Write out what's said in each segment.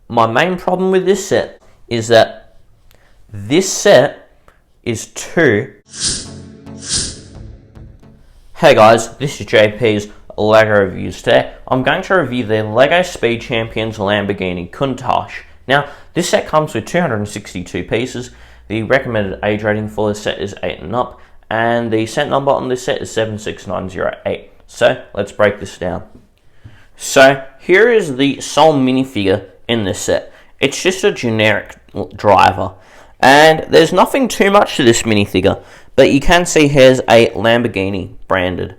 my main problem with this set is that this set is too... Hey guys, this is JP's LEGO Reviews. Today I'm going to review the LEGO Speed Champions Lamborghini Countach. Now, this set comes with 262 pieces. The recommended age rating for this set is 8 and up, and the set number on this set is 76908. So, let's break this down. So, here is the sole minifigure in this set. It's just a generic driver, and there's nothing too much to this minifigure, but you can see here's a Lamborghini branded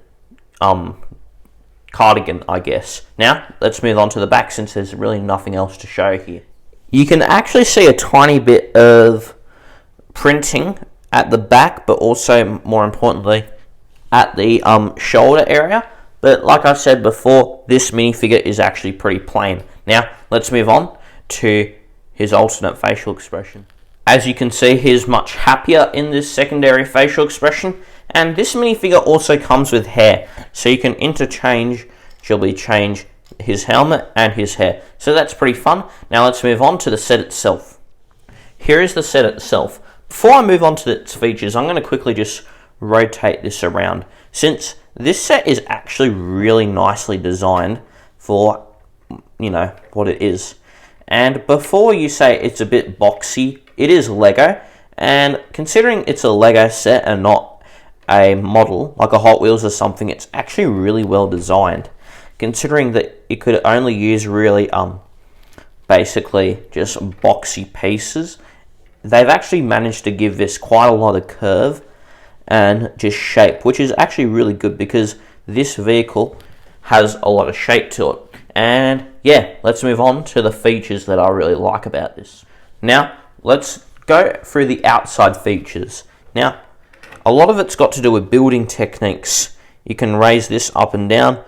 cardigan, I guess. Now, let's move on to the back since there's really nothing else to show here. You can actually see a tiny bit of printing at the back, but also, more importantly, at the shoulder area. But like I said before, this minifigure is actually pretty plain. Now, let's move on to his alternate facial expression. As you can see, he's much happier in this secondary facial expression, and this minifigure also comes with hair, so you can interchangeably change his helmet and his hair. So that's pretty fun. Now let's move on to the set itself. Here is the set itself. Before I move on to its features, I'm going to quickly just rotate this around, since this set is actually really nicely designed for, you know, what it is. And before you say it's a bit boxy, it is Lego, and considering it's a Lego set and not a model like a Hot Wheels or something, it's actually really well designed, considering that it could only use really basically just boxy pieces. They've actually managed to give this quite a lot of curve and just shape, which is actually really good because this vehicle has a lot of shape to it. And yeah, let's move on to the features that I really like about this. Now, let's go through the outside features. Now, a lot of it's got to do with building techniques. You can raise this up and down.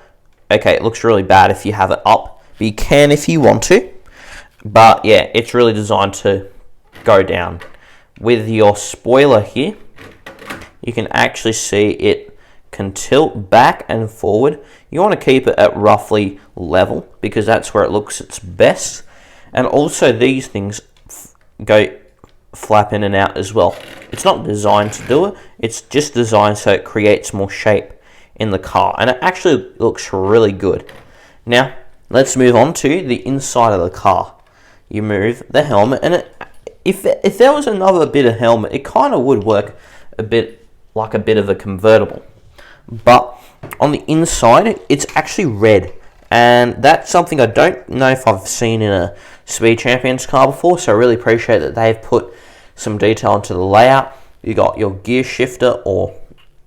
Okay, it looks really bad if you have it up, but you can if you want to. But yeah, it's really designed to go down. With your spoiler here, you can actually see it can tilt back and forward. You want to keep it at roughly level because that's where it looks its best. And also these things go flap in and out as well. It's not designed to do it, it's just designed so it creates more shape in the car, and it actually looks really good. Now, let's move on to the inside of the car. You move the helmet, and if there was another bit of helmet, it kind of would work a bit like a bit of a convertible. But on the inside, it's actually red, and that's something I don't know if I've seen in a Speed Champions car before, so I really appreciate that they've put some detail into the layout. You got your gear shifter or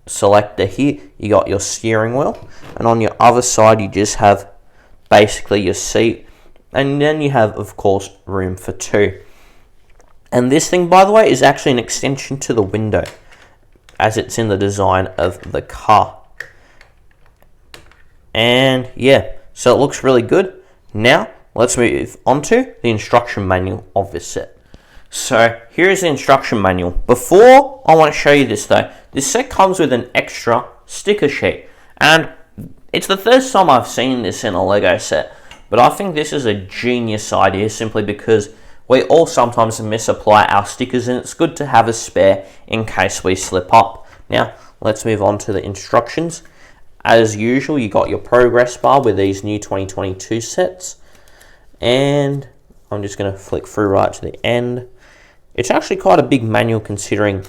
selector here, you got your steering wheel, and on your other side you just have basically your seat, and then you have, of course, room for two. And this thing, by the way, is actually an extension to the window, as it's in the design of the car. And yeah, so it looks really good. Now, let's move on to the instruction manual of this set. So, here is the instruction manual. Before I want to show you this though, this set comes with an extra sticker sheet. And it's the first time I've seen this in a Lego set, but I think this is a genius idea simply because we all sometimes misapply our stickers, and it's good to have a spare in case we slip up. Now, let's move on to the instructions. As usual, you got your progress bar with these new 2022 sets. And I'm just going to flick through right to the end. It's actually quite a big manual considering,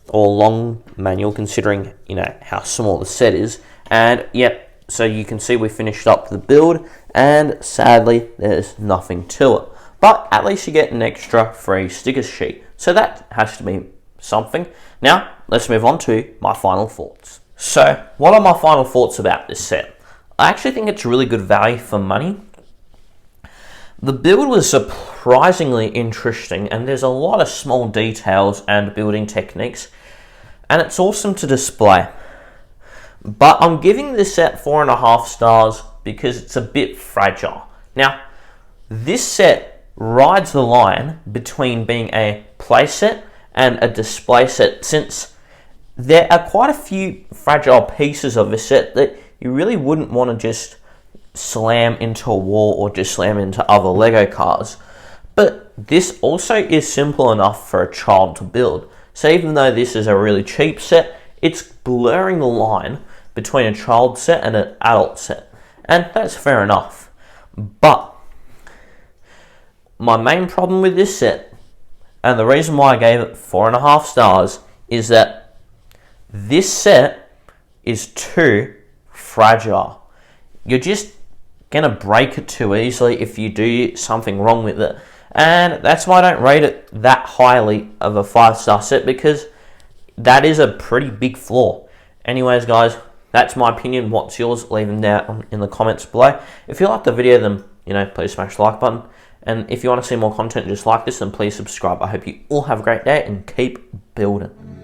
or long manual considering, you know, how small the set is. And yep, so you can see we finished up the build, and sadly, there's nothing to it. But at least you get an extra free sticker sheet. So that has to be something. Now, let's move on to my final thoughts. So, what are my final thoughts about this set? I actually think it's really good value for money. The build was surprisingly interesting, and there's a lot of small details and building techniques, and it's awesome to display. But I'm giving this set 4.5 stars because it's a bit fragile. Now, this set rides the line between being a playset and a display set, since there are quite a few fragile pieces of this set that you really wouldn't want to just slam into a wall or just slam into other Lego cars. But this also is simple enough for a child to build. So even though this is a really cheap set, it's blurring the line between a child set and an adult set. And that's fair enough. But my main problem with this set, and the reason why I gave it 4.5 stars, is that this set is too fragile. You're just going to break it too easily if you do something wrong with it. And that's why I don't rate it that highly of a 5-star set, because that is a pretty big flaw. Anyways, guys, that's my opinion. What's yours? Leave them down in the comments below. If you liked the video, then, please smash the like button. And if you want to see more content just like this, then please subscribe. I hope you all have a great day and keep building.